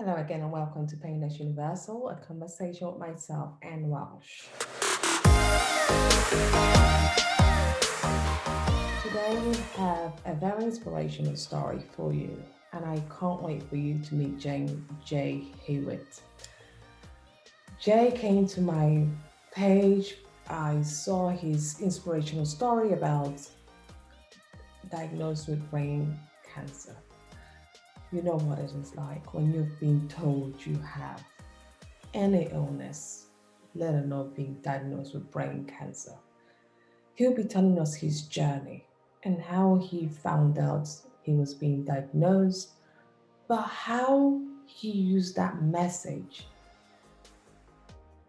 Hello again and welcome to Painless Universal, a conversation with myself and Welsh. Today we have a very inspirational story for you, and I can't wait for you to meet Jay Hewitt. Jay came to my page. I saw his inspirational story about diagnosed with brain cancer. You know what it is like when you've been told you have any illness, let alone being diagnosed with brain cancer. He'll be telling us his journey and how he found out he was being diagnosed, but how he used that message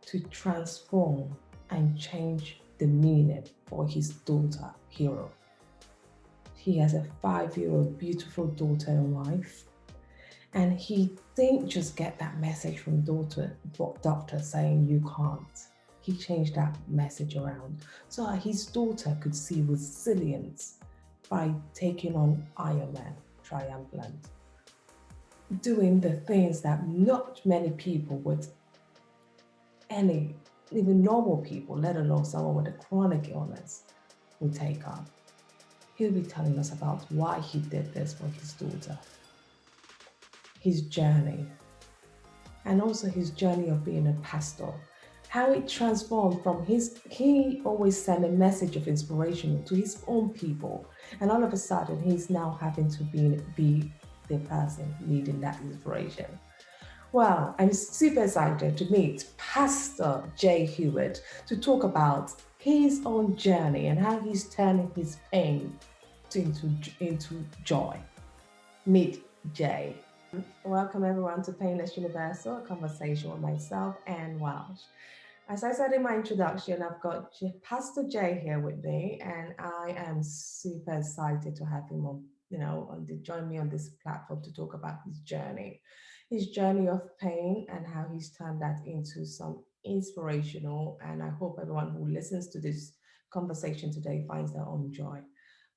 to transform and change the meaning for his daughter, Hero. He has a 5-year-old beautiful daughter and wife. And he didn't just get that message from doctor saying you can't. He changed that message around so that his daughter could see resilience by taking on Ironman, Triathlon, doing the things that not many people with any, even normal people, let alone someone with a chronic illness, would take on. He'll be telling us about why he did this for his daughter, his journey, and also his journey of being a pastor, how it transformed from he always sent a message of inspiration to his own people, and all of a sudden he's now having to be the person leading that inspiration. Well, I'm super excited to meet Pastor Jay Hewitt to talk about his own journey and how he's turning his pain into joy. Meet Jay. Welcome everyone to Painless Universal, a conversation with myself and Welsh. As I said in my introduction, I've got Pastor Jay here with me, and I am super excited to have him join me on this platform to talk about his journey of pain, and how he's turned that into some inspirational. And I hope everyone who listens to this conversation today finds their own joy.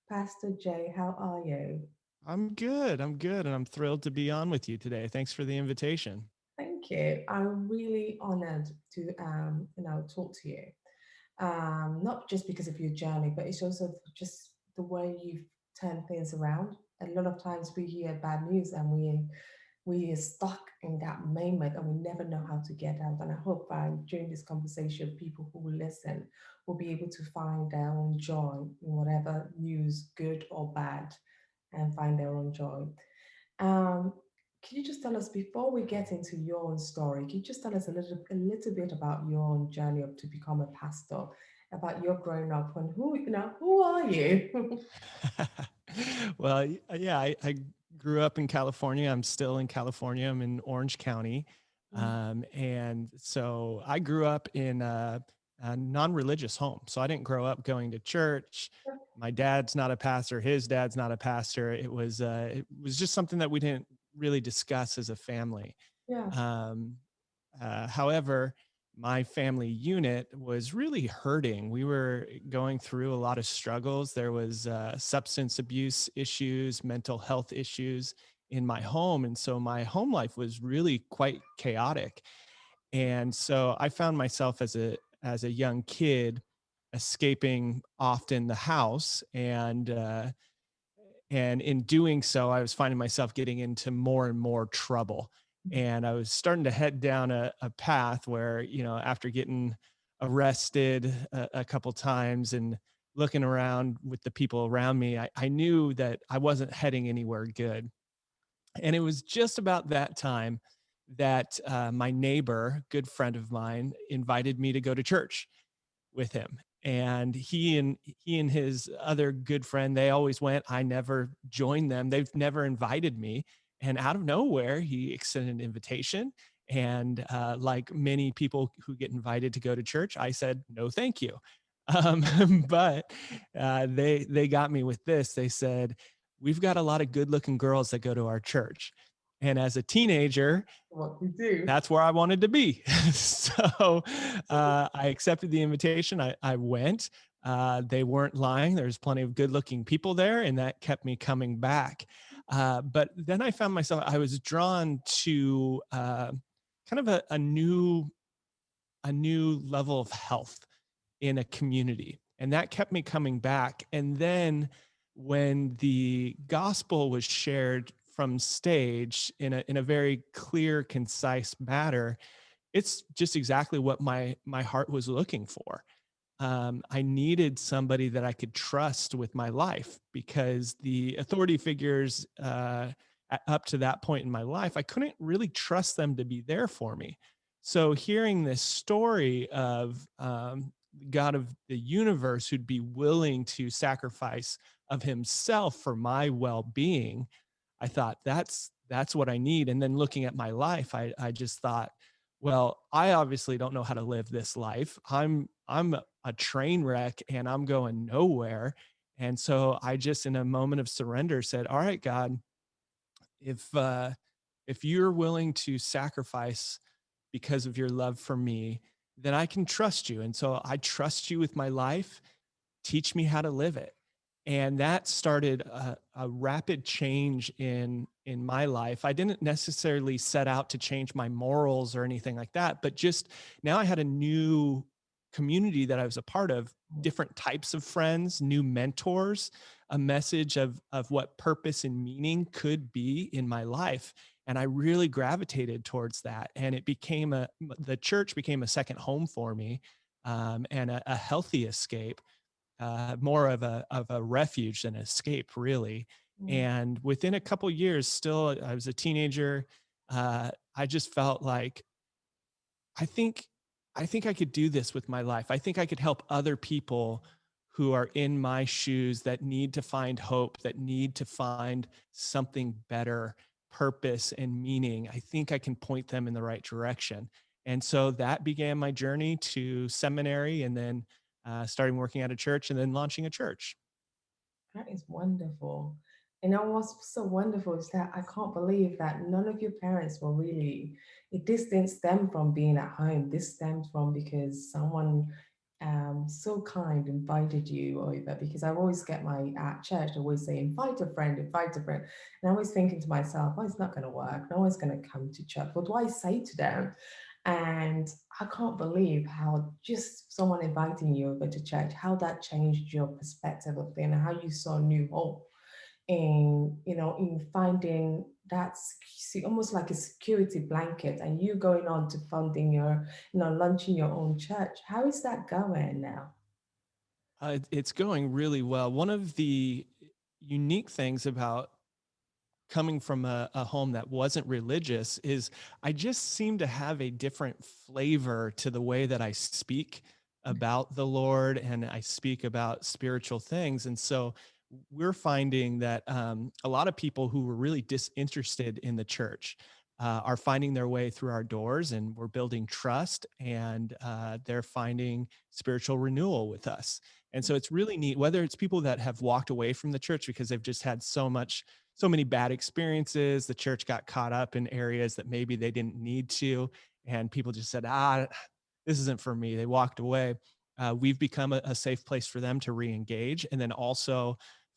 Pastor Jay, how are you? I'm good. I'm good. And I'm thrilled to be on with you today. Thanks for the invitation. Thank you. I'm really honored to talk to you. Not just because of your journey, but it's also just the way you've turned things around. A lot of times we hear bad news and we are stuck in that moment and we never know how to get out. And I hope during this conversation, people who will listen will be able to find their own joy in whatever news, good or bad, and find their own joy. Um, can you just tell us before we get into your own story? Can you just tell us a little bit about your own journey up to become a pastor, about your growing up, and who are you? Well, yeah, I grew up in California. I'm still in California. I'm in Orange County. And so I grew up in a non-religious home. So I didn't grow up going to church. My dad's not a pastor. His dad's not a pastor. It was just something that we didn't really discuss as a family. Yeah. Um, however, my family unit was really hurting. We were going through a lot of struggles. There was substance abuse issues, mental health issues in my home, and so my home life was really quite chaotic. And so I found myself as a young kid escaping often the house, and in doing so, I was finding myself getting into more and more trouble. And I was starting to head down a path where, after getting arrested a couple times and looking around with the people around me, I knew that I wasn't heading anywhere good. And it was just about that time that my neighbor, good friend of mine, invited me to go to church with him. And he and his other good friend, they always went. I never joined them. They've never invited me. And out of nowhere, he extended an invitation. And like many people who get invited to go to church, I said no, thank you. But they got me with this. They said, "We've got a lot of good-looking girls that go to our church." And as a teenager, What you do? that's where I wanted to be. So I accepted the invitation. I went. They weren't lying. There's plenty of good looking people there, and that kept me coming back. But then I found myself, I was drawn to kind of a new level of health in a community. And that kept me coming back. And then when the gospel was shared from stage in a very clear, concise manner, it's just exactly what my heart was looking for. I needed somebody that I could trust with my life, because the authority figures up to that point in my life, I couldn't really trust them to be there for me. So hearing this story of God of the universe who'd be willing to sacrifice of himself for my well-being, I thought that's what I need. And then looking at my life, I just thought, well, I obviously don't know how to live this life. I'm a train wreck and I'm going nowhere. And so I just, in a moment of surrender, said, "All right, God, if if you're willing to sacrifice because of your love for me, then I can trust you." And so I trust you with my life. Teach me how to live it. And that started a rapid change in my life. I didn't necessarily set out to change my morals or anything like that, but just now I had a new community that I was a part of, different types of friends, new mentors, a message of what purpose and meaning could be in my life. And I really gravitated towards that, and it became the church became a second home for me, and a healthy escape, more of a refuge than escape, really. Mm. And within a couple years, still, I was a teenager. I just felt like I think I think I could do this with my life. I think I could help other people who are in my shoes that need to find hope, that need to find something better, purpose and meaning. I think I can point them in the right direction. And so that began my journey to seminary, and then starting working at a church, and then launching a church. That is wonderful. You know what's so wonderful is that I can't believe that none of your parents were really, it didn't stem from being at home. This stems from because someone so kind invited you over. Because I always get my, at church, I always say, invite a friend, invite a friend. And I was thinking to myself, oh, it's not going to work. No one's going to come to church. What do I say to them? And I can't believe how just someone inviting you over to church, how that changed your perspective of things, and how you saw new hope in, in finding that almost like a security blanket, and you going on to funding your, launching your own church. How is that going now? It's going really well. One of the unique things about coming from a home that wasn't religious is I just seem to have a different flavor to the way that I speak about the Lord, and I speak about spiritual things. And so we're finding that a lot of people who were really disinterested in the church are finding their way through our doors, and we're building trust, and they're finding spiritual renewal with us. And so it's really neat, whether it's people that have walked away from the church because they've just had so many bad experiences. The church got caught up in areas that maybe they didn't need to. And people just said, this isn't for me. They walked away. We've become a safe place for them to re-engage. And then also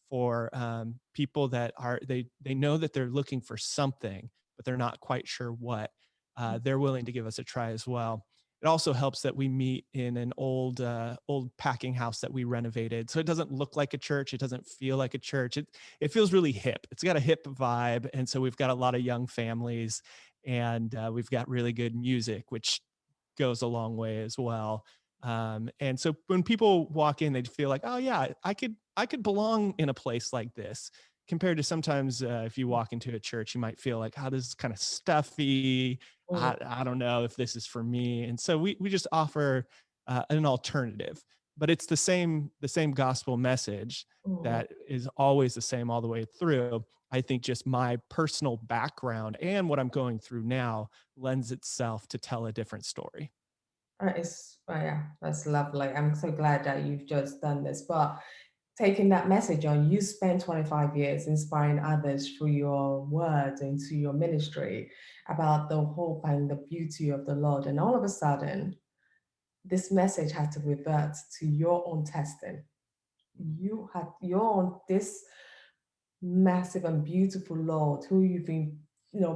for people that they know that they're looking for something, but they're not quite sure what. They're willing to give us a try as well. It also helps that we meet in an old packing house that we renovated, so it doesn't look like a church. It doesn't feel like a church. It feels really hip. It's got a hip vibe, and so we've got a lot of young families, and we've got really good music, which goes a long way as well. And so when people walk in, they feel like, oh yeah, I could belong in a place like this. Compared to sometimes if you walk into a church, you might feel like, oh, this is kind of stuffy. Mm, I don't know if this is for me. And so we just offer an alternative, but it's the same gospel message mm. that is always the same all the way through. I think just my personal background and what I'm going through now lends itself to tell a different story. That is, oh yeah, that's lovely. I'm so glad that you've just done this. But taking that message on, you spent 25 years inspiring others through your words and through your ministry about the hope and the beauty of the Lord. And all of a sudden, this message had to revert to your own testing. You had your own, this massive and beautiful Lord who you've been,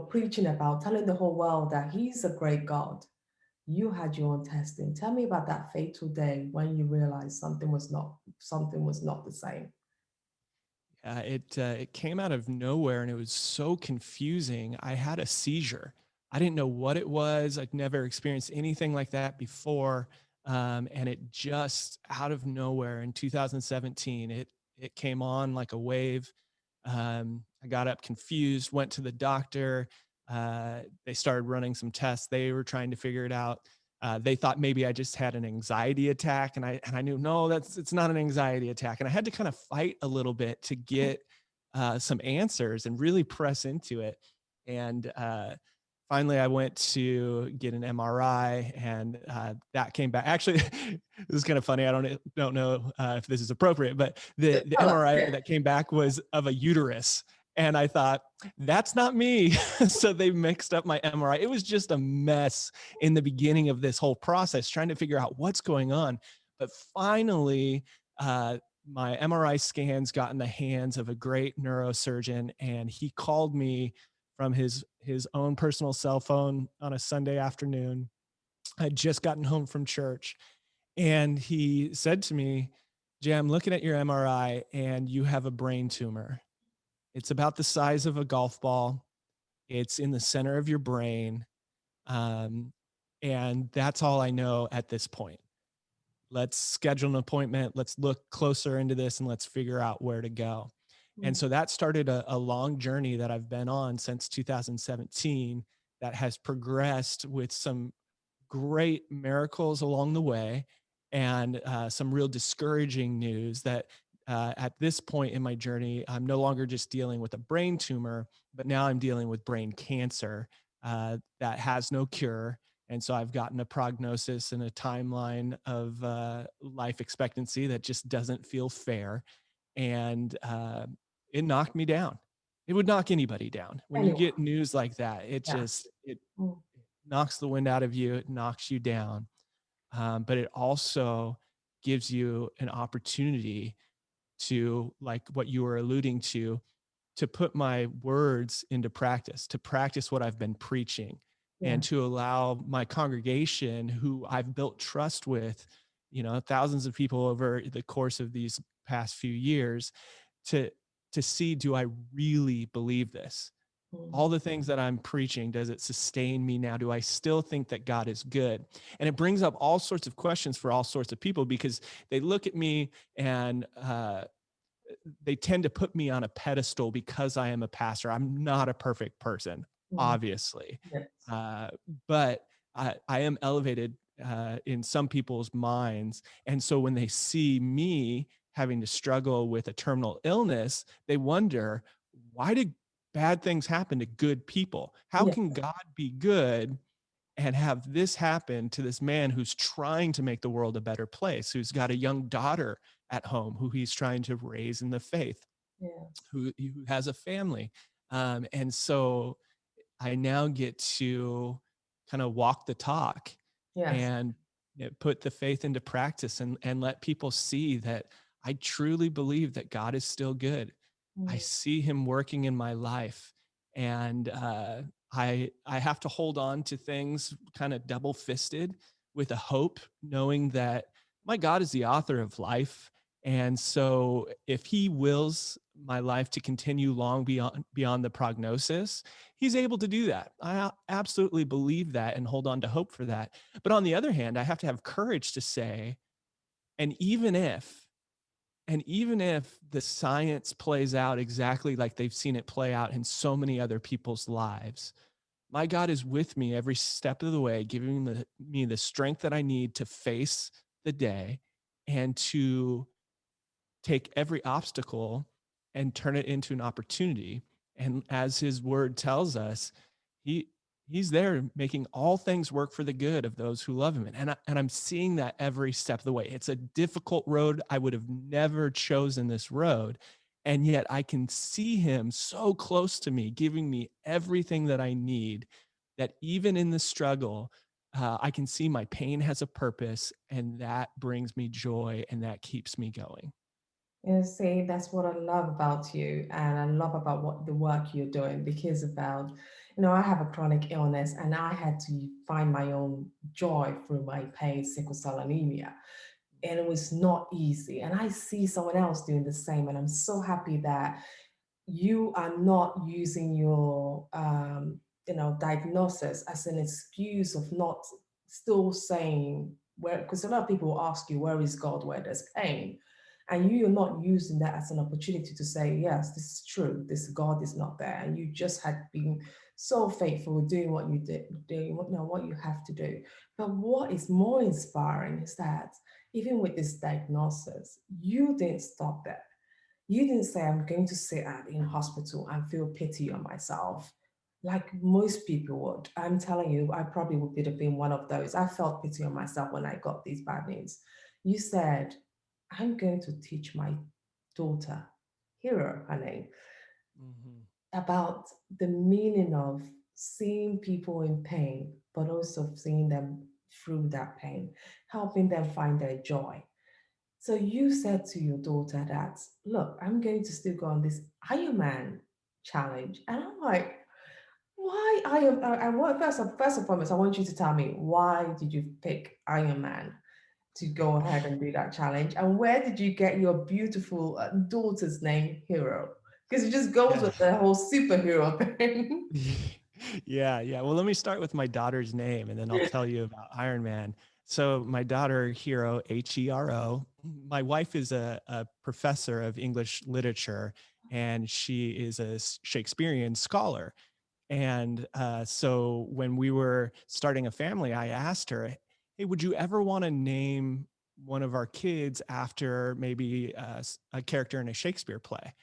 preaching about, telling the whole world that He's a great God. You had your own testing. Tell me about that fatal day when you realized something was not the same. It came out of nowhere and it was so confusing. I had a seizure. I didn't know what it was. I'd never experienced anything like that before, and it just out of nowhere in 2017, it came on like a wave. I got up confused, went to the doctor. They started running some tests. They were trying to figure it out. They thought maybe I just had an anxiety attack, and I knew no, it's not an anxiety attack. And I had to kind of fight a little bit to get some answers and really press into it. And finally, I went to get an MRI, and that came back. Actually, this is kind of funny. I don't know if this is appropriate, but the Tell us, MRI yeah. that came back was of a uterus. And I thought, that's not me. So they mixed up my MRI. It was just a mess in the beginning of this whole process, trying to figure out what's going on. But finally, my MRI scans got in the hands of a great neurosurgeon, and he called me from his own personal cell phone on a Sunday afternoon. I'd just gotten home from church, and he said to me, "Jay, I'm looking at your MRI, and you have a brain tumor. It's about the size of a golf ball. It's in the center of your brain. Um, and that's all I know at this point. Let's schedule an appointment. Let's look closer into this and let's figure out where to go." And Mm, so that started a long journey that I've been on since 2017 that has progressed with some great miracles along the way, and some real discouraging news that at this point in my journey, I'm no longer just dealing with a brain tumor, but now I'm dealing with brain cancer that has no cure. And so I've gotten a prognosis and a timeline of life expectancy that just doesn't feel fair. And it knocked me down. It would knock anybody down. When you get Anyone. news like that, Yeah. it Mm, knocks the wind out of you, it knocks you down. But it also gives you an opportunity to, like what you were alluding to put my words into practice, to practice what I've been preaching, and yeah. to allow my congregation, who I've built trust with, thousands of people over the course of these past few years, to see, do I really believe this? Mm, All the things that I'm preaching, does it sustain me now? Do I still think that God is good? And it brings up all sorts of questions for all sorts of people, because they look at me and they tend to put me on a pedestal because I am a pastor. I'm not a perfect person, mm, obviously, yes. uh, but I am elevated in some people's minds. And so when they see me having to struggle with a terminal illness, they wonder, why did bad things happen to good people? How Yeah. can God be good and have this happen to this man who's trying to make the world a better place, who's got a young daughter at home who he's trying to raise in the faith, Yes. who has a family? And so I now get to kind of walk the talk Yes. and put the faith into practice, and let people see that I truly believe that God is still good. I Mm, see him working in my life, and I have to hold on to things kind of double fisted with a hope, knowing that my God is the author of life. And so if he wills my life to continue long beyond the prognosis, he's able to do that. I absolutely believe that and hold on to hope for that. But on the other hand, I have to have courage to say, and even if the science plays out exactly like they've seen it play out in so many other people's lives, my God is with me every step of the way, giving me the strength that I need to face the day and to take every obstacle and turn it into an opportunity. And as his word tells us, he he's there making all things work for the good of those who love him. And I'm seeing that every step of the way. It's a difficult road. I would have never chosen this road. And yet I can see him so close to me, giving me everything that I need, that even in the struggle, I can see my pain has a purpose, and that brings me joy and that keeps me going. You see, that's what I love about you, and I love about what the work you're doing because about, I have a chronic illness, and I had to find my own joy through my pain, sickle cell anemia, and it was not easy. And I see someone else doing the same, and I'm so happy that you are not using your diagnosis as an excuse of not still saying where, because a lot of people will ask you, where is God where there's pain, and you're not using that as an opportunity to say, yes, this is true, this God is not there, and you just had been so faithful doing what you did, doing what you have to do. But what is more inspiring is that even with this diagnosis, you didn't stop there. You didn't say, I'm going to sit in hospital and feel pity on myself like most people would. I'm telling you, I probably would have been one of those. I felt pity on myself when I got these bad news. You said, I'm going to teach my daughter, Hero, her name, Mhm. about the meaning of seeing people in pain, but also seeing them through that pain, helping them find their joy. So you said to your daughter that, look, I'm going to still go on this Ironman challenge. And I'm like, why Iron? I want first and foremost, I want you to tell me, why did you pick Ironman to go ahead and do that challenge? And where did you get your beautiful daughter's name, Hero? Because it just goes Yeah. with the whole superhero thing. Yeah, yeah. Well, let me start with my daughter's name and then I'll tell you about Ironman. So, my daughter, Hero, Hero, my wife is a professor of English literature and she is a Shakespearean scholar. And so, when we were starting a family, I asked her, hey, would you ever want to name one of our kids after maybe a character in a Shakespeare play?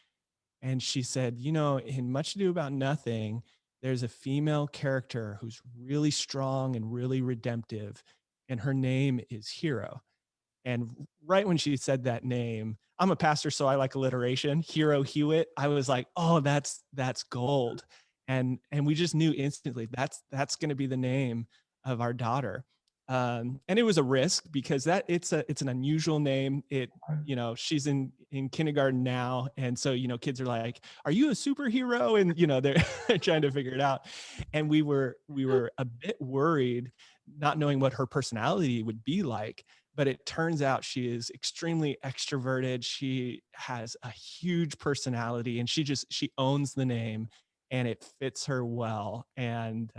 And she said, in Much Ado About Nothing, there's a female character who's really strong and really redemptive, and her name is Hero. And right when she said that name, I'm a pastor, so I like alliteration. Hero Hewitt. I was like, oh, that's gold. And we just knew instantly that's going to be the name of our daughter. And it was a risk because it's an unusual name. She's in kindergarten now, and so kids are like, "Are you a superhero?" And they're they're trying to figure it out. And we were a bit worried, not knowing what her personality would be like, but it turns out she is extremely extroverted. She has a huge personality and she owns the name and it fits her well. And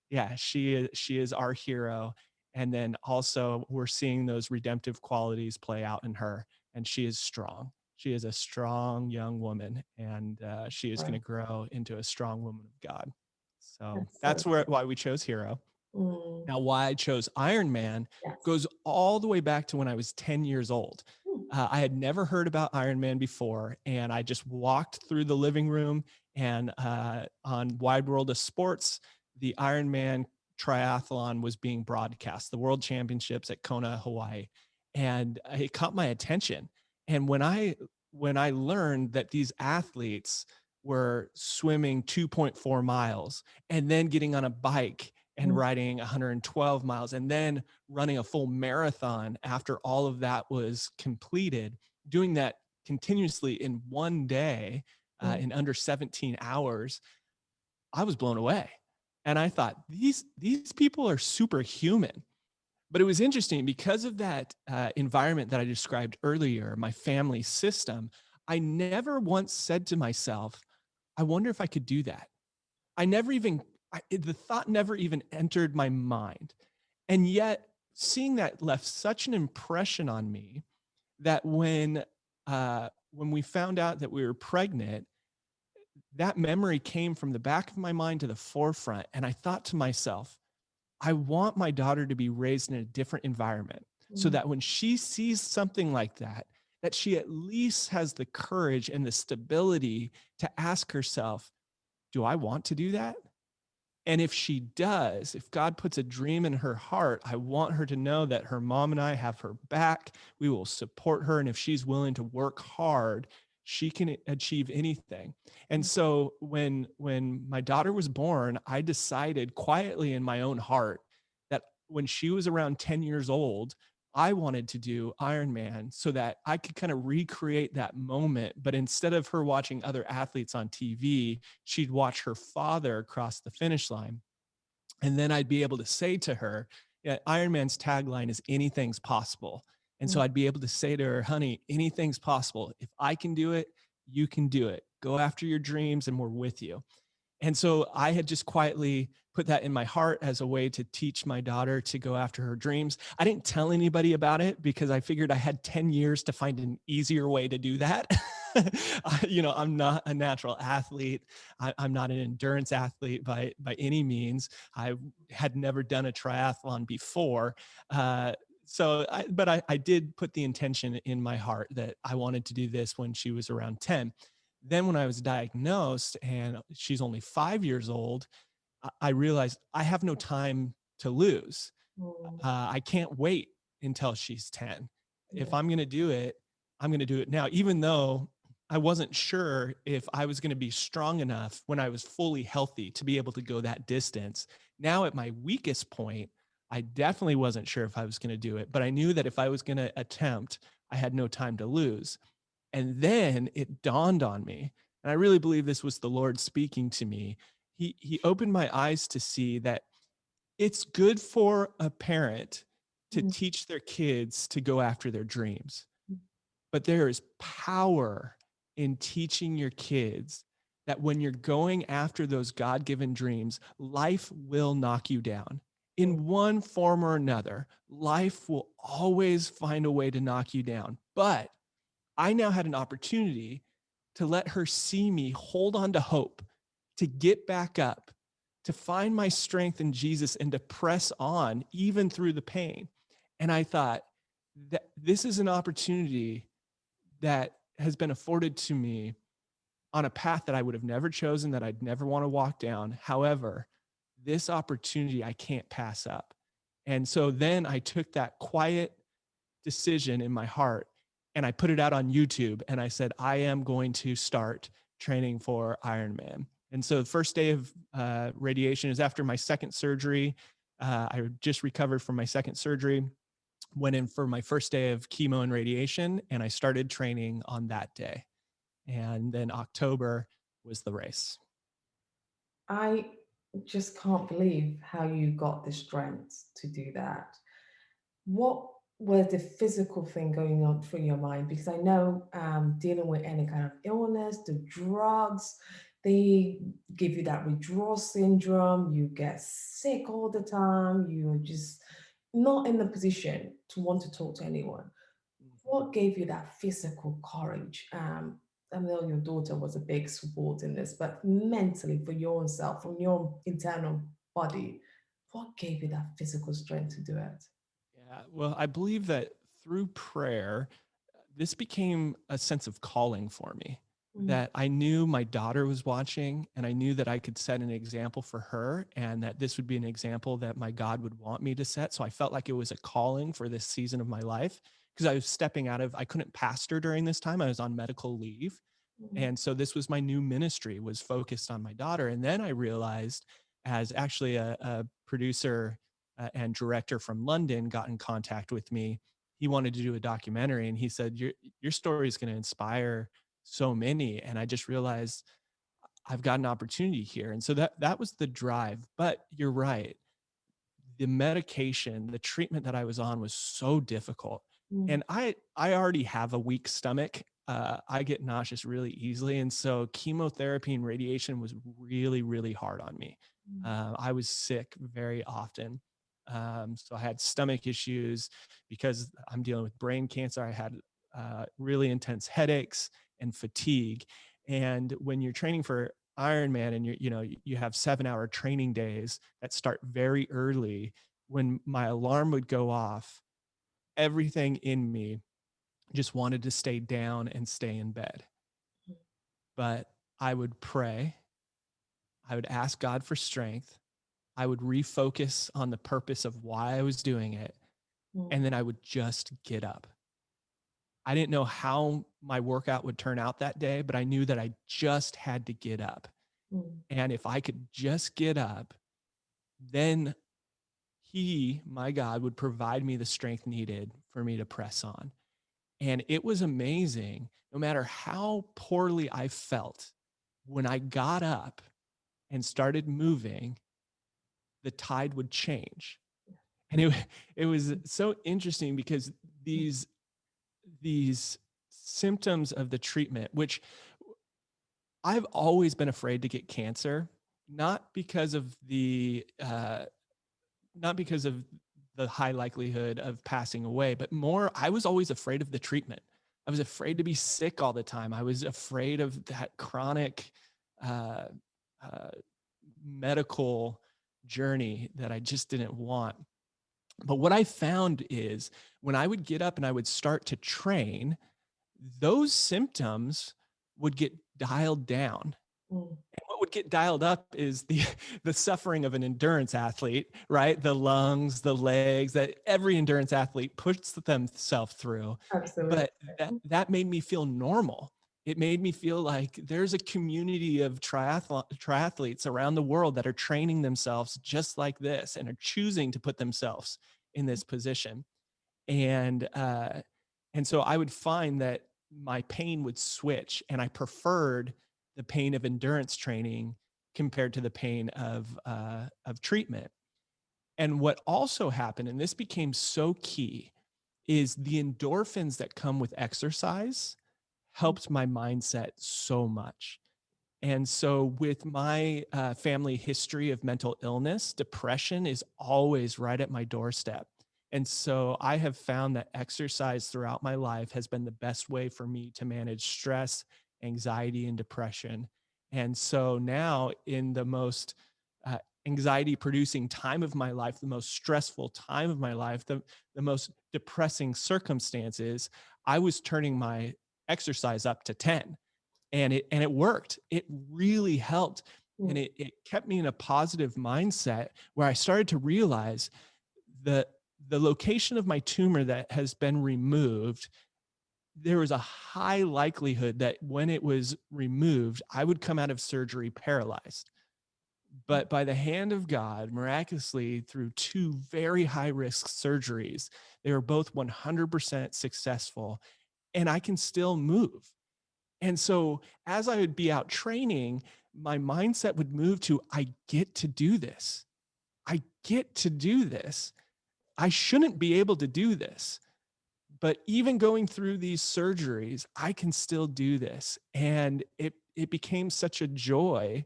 yeah, she is our hero. And then also we're seeing those redemptive qualities play out in her, and she is strong. She is a strong young woman, and she is going Right. to grow into a strong woman of God. So That's so that's why we chose Hero. mm, Now, why I chose Iron Man yes. goes all the way back to when I was 10 years old. Mm, I had never heard about Iron Man before, and I just walked through the living room, and on Wide World of Sports, the Iron Man triathlon was being broadcast, the World Championships at Kona, Hawaii, and it caught my attention. And when I learned that these athletes were swimming 2.4 miles and then getting on a bike and mm, riding 112 miles and then running a full marathon after all of that was completed, doing that continuously in one day, mm, in under 17 hours, I was blown away. And I thought, these people are superhuman. But it was interesting because of that environment that I described earlier, my family system. I never once said to myself, I wonder if I could do that. I never even, the thought never even entered my mind. And yet, seeing that left such an impression on me that when we found out that we were pregnant, that memory came from the back of my mind to the forefront. And I thought to myself, I want my daughter to be raised in a different environment so mm, that when she sees something like that, that she at least has the courage and the stability to ask herself, do I want to do that? And if she does, if God puts a dream in her heart, I want her to know that her mom and I have her back. We will support her. And if she's willing to work hard, she can achieve anything. And mm, so when my daughter was born, I decided quietly in my own heart that when she was around 10 years old, I wanted to do Ironman so that I could kind of recreate that moment. But instead of her watching other athletes on TV, she'd watch her father cross the finish line. And then I'd be able to say to her, yeah, Ironman's tagline is anything's possible. And so Mm, I'd be able to say to her, honey, anything's possible. If I can do it, you can do it. Go after your dreams and we're with you. And so I had just quietly put that in my heart as a way to teach my daughter to go after her dreams. I didn't tell anybody about it because I figured I had 10 years to find an easier way to do that. I'm not a natural athlete. I'm not an endurance athlete by any means. I had never done a triathlon before. But I did put the intention in my heart that I wanted to do this when she was around 10. Then when I was diagnosed and she's only 5 years old, I realized I have no time to lose. mm, I can't wait until she's 10. If yeah, I'm going to do it, I'm going to do it now, even though I wasn't sure if I was going to be strong enough when I was fully healthy to be able to go that distance. Now, at my weakest point, I definitely wasn't sure if I was going to do it, but I knew that if I was going to attempt, I had no time to lose. And then it dawned on me, and I really believe this was the Lord speaking to me. He opened my eyes to see that it's good for a parent to mm, teach their kids to go after their dreams, mm, but there is power in teaching your kids that when you're going after those God-given dreams, life will knock you down. mm, In one form or another, life will always find a way to knock you down. But I now had an opportunity to let her see me hold on to hope, to get back up, to find my strength in Jesus and to press on even through the pain. And I thought that this is an opportunity that has been afforded to me on a path that I would have never chosen, that I'd never want to walk down. However, this opportunity I can't pass up. And so then I took that quiet decision in my heart and I put it out on YouTube and I said, I am going to start training for Ironman. And so the first day of radiation is after my second surgery. I just recovered from my second surgery, went in for my first day of chemo and radiation, and I started training on that day. And then October was the race. I just can't believe how you got the strength to do that. What was the physical thing going on through your mind? Because I know dealing with any kind of illness, the drugs, they give you that withdrawal syndrome, you get sick all the time, you're just not in the position to want to talk to anyone. What gave you that physical courage? I know your daughter was a big support in this, but mentally, for your own self, from your internal body, what gave you that physical strength to do it? Yeah, well, I believe that through prayer, this became a sense of calling for me, Mm, that I knew my daughter was watching and I knew that I could set an example for her and that this would be an example that my God would want me to set. So I felt like it was a calling for this season of my life because I was stepping out of, I couldn't pastor during this time. I was on medical leave. mm, And so this was my new ministry, was focused on my daughter. And then I realized, as actually a producer and director from London got in contact with me, he wanted to do a documentary and he said, your story is going to inspire so many. And I just realized I've got an opportunity here. And so that was the drive. But you're right, the medication, the treatment that I was on was so difficult. mm, And I already have a weak stomach. I get nauseous really easily. And so chemotherapy and radiation was really, really hard on me. mm, I was sick very often. So I had stomach issues because I'm dealing with brain cancer. I had really intense headaches and fatigue. And when you're training for Ironman and you have 7-hour training days that start very early, when my alarm would go off, everything in me just wanted to stay down and stay in bed. But I would pray, I would ask God for strength, I would refocus on the purpose of why I was doing it, mm, and then I would just get up. I didn't know how my workout would turn out that day, but I knew that I just had to get up. mm, And if I could just get up, then he, my God, would provide me the strength needed for me to press on. And it was amazing, no matter how poorly I felt, when I got up and started moving, the tide would change. And it was so interesting because these these symptoms of the treatment, which I've always been afraid to get cancer, not because of the not because of the high likelihood of passing away, but more, I was always afraid of the treatment. I was afraid to be sick all the time. I was afraid of that chronic uh, uh, medical journey that I just didn't want. But what I found is when I would get up and I would start to train, those symptoms would get dialed down. Mm. And what would get dialed up is the suffering of an endurance athlete, right? The lungs, the legs that every endurance athlete puts themselves through. Absolutely. But that made me feel normal. It made me feel like there's a community of triathletes around the world that are training themselves just like this and are choosing to put themselves in this position. And and so I would find that my pain would switch, and I preferred the pain of endurance training compared to the pain of treatment. And what also happened, and this became so key, is the endorphins that come with exercise helped my mindset so much. And so, with my family history of mental illness, depression is always right at my doorstep. And so, I have found that exercise throughout my life has been the best way for me to manage stress, anxiety, and depression. And so, now in the most uh, anxiety producing time of my life, the most stressful time of my life, the most depressing circumstances, I was turning my exercise up to 10, and it worked. It really helped, and Mm. it kept me in a positive mindset where I started to realize the the location of my tumor that has been removed. There was a high likelihood that when it was removed, I would come out of surgery paralyzed. But by the hand of God, miraculously, through two very high risk surgeries, they were both 100% successful, and I can still move. And so as I would be out training, my mindset would move to, I get to do this. I get to do this. I shouldn't be able to do this. But even going through these surgeries, I can still do this. And it became such a joy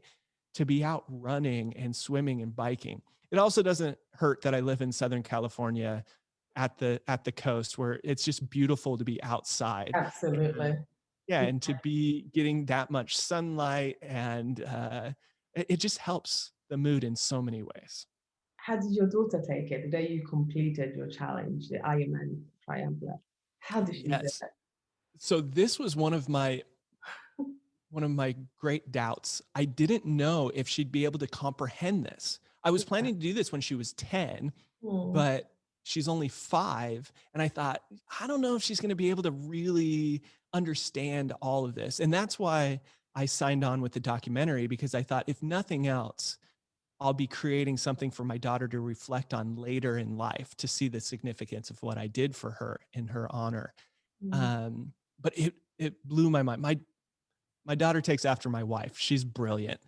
to be out running and swimming and biking. It also doesn't hurt that I live in Southern California at the coast, where it's just beautiful to be outside. And Absolutely. yeah, and to be getting that much sunlight, and it just helps the mood in so many ways. How did your daughter take it the day you completed your challenge, the Ironman triathlon? How did she do Yes. So this was one of my great doubts. I didn't know if she'd be able to comprehend this. I was it? planning to do this when she was 10, Mm. but she's only 5. And I thought, I don't know if she's going to be able to really understand all of this. And that's why I signed on with the documentary, because I thought, if nothing else, I'll be creating something for my daughter to reflect on later in life, to see the significance of what I did for her in her honor. Mm. Um, but it blew my mind. My daughter takes after my wife. She's brilliant.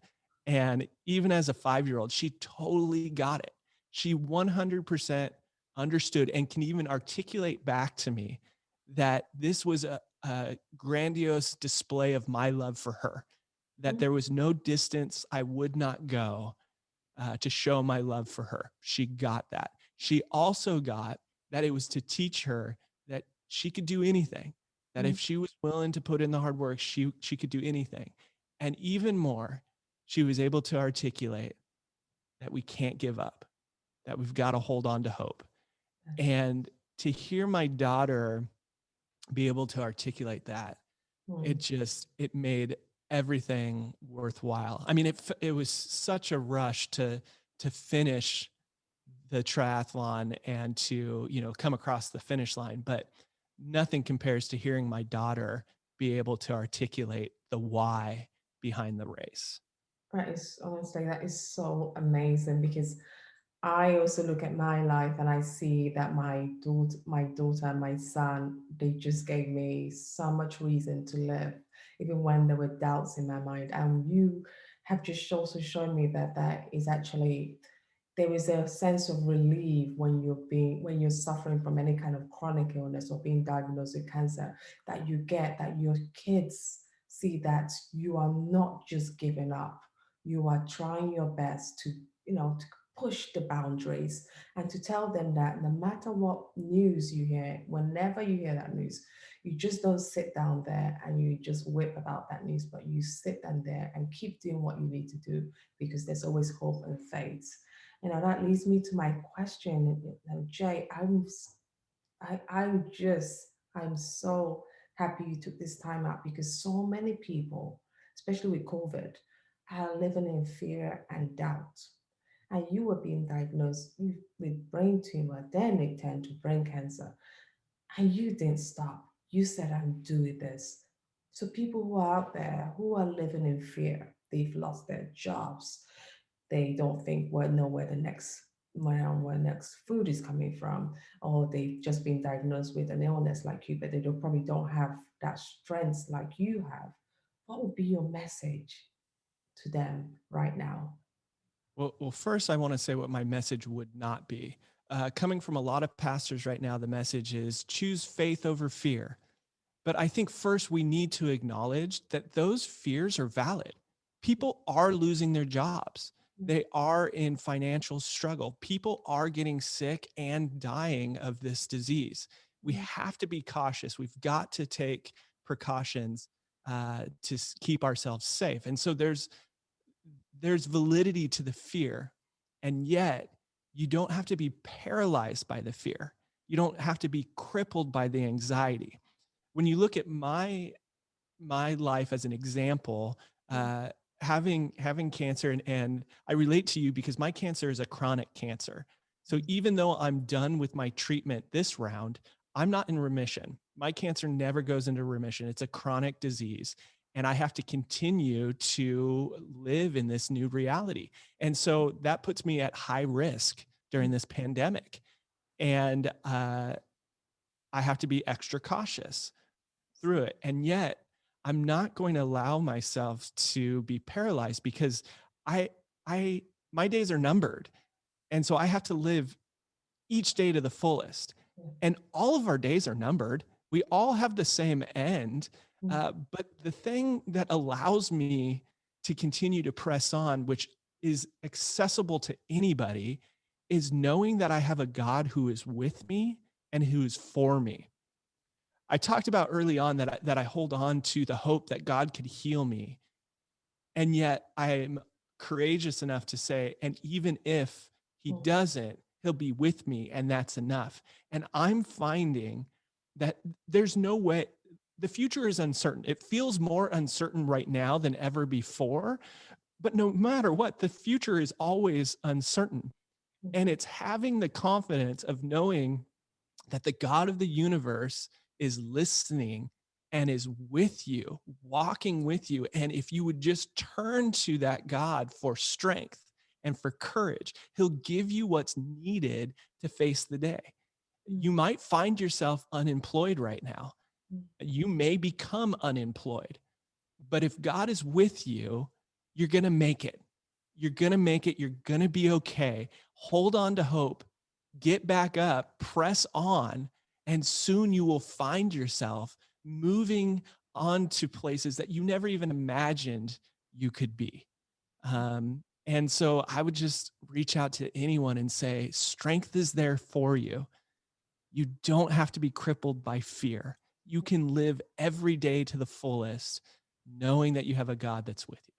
And even as a 5-year-old, she totally got it. She 100% understood and can even articulate back to me that this was a grandiose display of my love for her, that Mm. there was no distance I would not go to show my love for her. She got that. She also got that it was to teach her that she could do anything, that Mm. if she was willing to put in the hard work, she could do anything. And even more, she was able to articulate that we can't give up, that we've got to hold on to hope. Yes. And to hear my daughter be able to articulate that, Mm. it made everything worthwhile. I mean, it was such a rush to finish the triathlon and to, come across the finish line, but nothing compares to hearing my daughter be able to articulate the why behind the race. That is honestly, that is so amazing because I also look at my life and I see that my daughter and my son, they just gave me so much reason to live, even when there were doubts in my mind. And you have just also shown me that that is actually, there is a sense of relief when you're suffering from any kind of chronic illness or being diagnosed with cancer, that you get that your kids see that you are not just giving up, you are trying your best to, to push the boundaries, and to tell them that no matter what news you hear, whenever you hear that news, you just don't sit down there and you just whip about that news, but you sit down there and keep doing what you need to do, because there's always hope and faith. That leads me to my question. Jay, I'm so happy you took this time out, because so many people, especially with COVID, are living in fear and doubt. And you were being diagnosed with brain tumor, then it turned to brain cancer, and you didn't stop. You said, I'm doing this. So people who are out there who are living in fear, they've lost their jobs, they don't think, well, know where next food is coming from, or they've just been diagnosed with an illness like you, but they probably don't have that strength like you have. What would be your message to them right now? Well, first, I want to say what my message would not be. Coming from a lot of pastors right now, the message is choose faith over fear. But I think first we need to acknowledge that those fears are valid. People are losing their jobs. They are in financial struggle. People are getting sick and dying of this disease. We have to be cautious. We've got to take precautions to keep ourselves safe. And so there's validity to the fear, and yet you don't have to be paralyzed by the fear. You don't have to be crippled by the anxiety. When you look at my life as an example, uh, having cancer, and I relate to you because my cancer is a chronic cancer. So even though I'm done with my treatment this round, I'm not in remission. My cancer never goes into remission. It's a chronic disease, and I have to continue to live in this new reality. And so that puts me at high risk during this pandemic. And I have to be extra cautious through it. And yet, I'm not going to allow myself to be paralyzed, because I I my days are numbered. And so I have to live each day to the fullest. And all of our days are numbered. We all have the same end. But the thing that allows me to continue to press on, which is accessible to anybody, is knowing that I have a God who is with me and who is for me. I talked about early on that I hold on to the hope that God could heal me. And yet I'm courageous enough to say, and even if he doesn't, he'll be with me, and that's enough. And I'm finding that there's no way, the future is uncertain. It feels more uncertain right now than ever before, but no matter what, the future is always uncertain. And it's having the confidence of knowing that the God of the universe is listening and is with you, walking with you. And if you would just turn to that God for strength and for courage, he'll give you what's needed to face the day. You might find yourself unemployed right now. You may become unemployed, but if God is with you, you're going to make it. You're going to make it. You're going to be okay. Hold on to hope. Get back up, press on, and soon you will find yourself moving on to places that you never even imagined you could be. And so I would just reach out to anyone and say, strength is there for you. You don't have to be crippled by fear. You can live every day to the fullest, knowing that you have a God that's with you.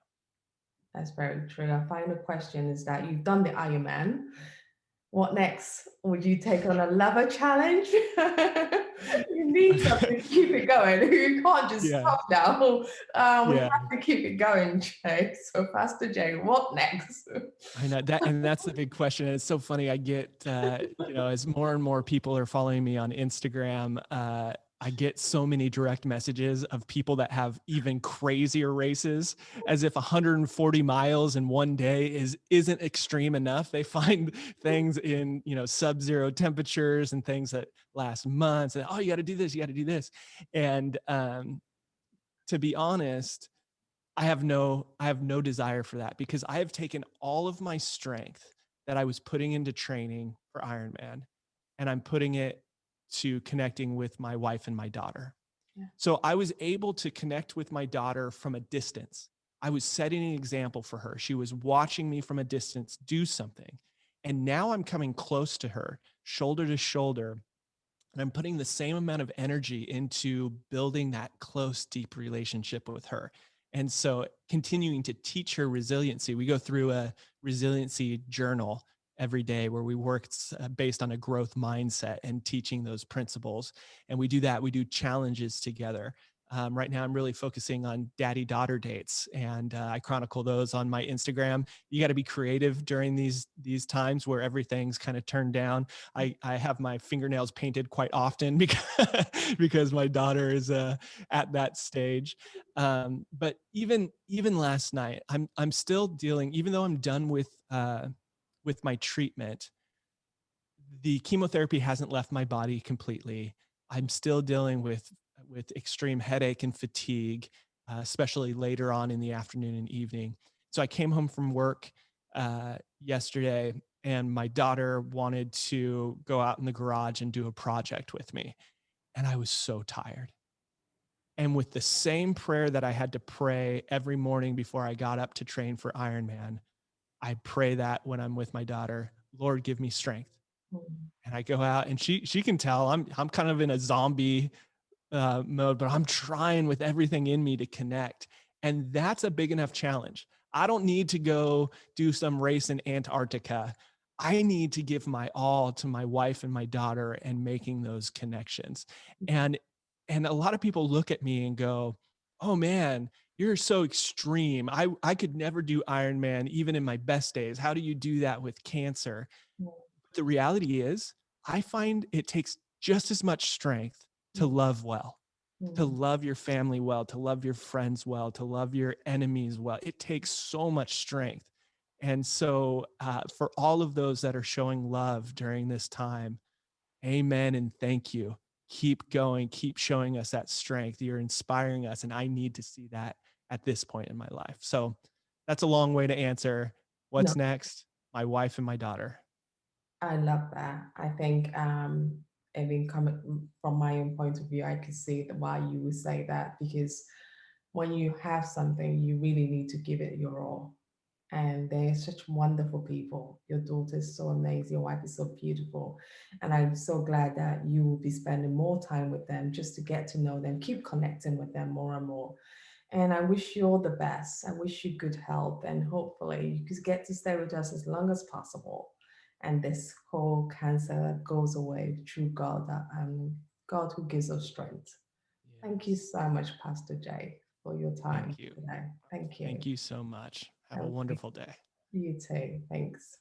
That's very true. Our final question is that you've done the Ironman. What next? Would you take on a lover challenge? You need something to keep it going. You can't just Yeah. stop now. We Yeah. have to keep it going, Jay. So, Pastor Jay, what next? I know that, and that's the big question. And it's so funny. I get, as more and more people are following me on Instagram, I get so many direct messages of people that have even crazier races, as if 140 miles in one day isn't extreme enough. They find things in, sub-zero temperatures and things that last months. And, oh, you got to do this, you got to do this. And to be honest, I have no desire for that, because I have taken all of my strength that I was putting into training for Ironman, and I'm putting it to connecting with my wife and my daughter. Yeah. So I was able to connect with my daughter from a distance. I was setting an example for her. She was watching me from a distance do something. And now I'm coming close to her, shoulder to shoulder, and I'm putting the same amount of energy into building that close, deep relationship with her. And so continuing to teach her resiliency. We go through a resiliency journal every day where we work based on a growth mindset and teaching those principles. And we do that. We do challenges together. Right now, I'm really focusing on daddy-daughter dates, and I chronicle those on my Instagram. You got to be creative during these times where everything's kind of turned down. I have my fingernails painted quite often because my daughter is at that stage. But even last night, I'm still dealing. Even though I'm done with my treatment, the chemotherapy hasn't left my body completely. I'm still dealing with extreme headache and fatigue, especially later on in the afternoon and evening. So I came home from work yesterday, and my daughter wanted to go out in the garage and do a project with me, and I was so tired. And with the same prayer that I had to pray every morning before I got up to train for Ironman, I pray that when I'm with my daughter, Lord, give me strength. And I go out, and she can tell I'm kind of in a zombie mode, but I'm trying with everything in me to connect. And that's a big enough challenge. I don't need to go do some race in Antarctica. I need to give my all to my wife and my daughter and making those connections. And a lot of people look at me and go, "Oh man, you're so extreme. I could never do Ironman even in my best days. How do you do that with cancer?" The reality is, I find it takes just as much strength to love well, to love your family well, to love your friends well, to love your enemies well. It takes so much strength. And so, for all of those that are showing love during this time, amen and thank you. Keep going, keep showing us that strength. You're inspiring us, and I need to see that at this point in my life. So, that's a long way to answer. No, What's next? My wife and my daughter. I love that. I think even coming from my own point of view, I could see that why you would say that, because when you have something, you really need to give it your all. And they're such wonderful people. Your daughter is so amazing. Your wife is so beautiful. And I'm so glad that you will be spending more time with them just to get to know them, keep connecting with them more and more. And I wish you all the best. I wish you good health, and hopefully you could get to stay with us as long as possible. And this whole cancer goes away through God, God who gives us strength. Thank you Yes. so much, Pastor Jay, for your time Thank you. today. Thank you. Thank you so much. Have a And wonderful day. you too. Thanks.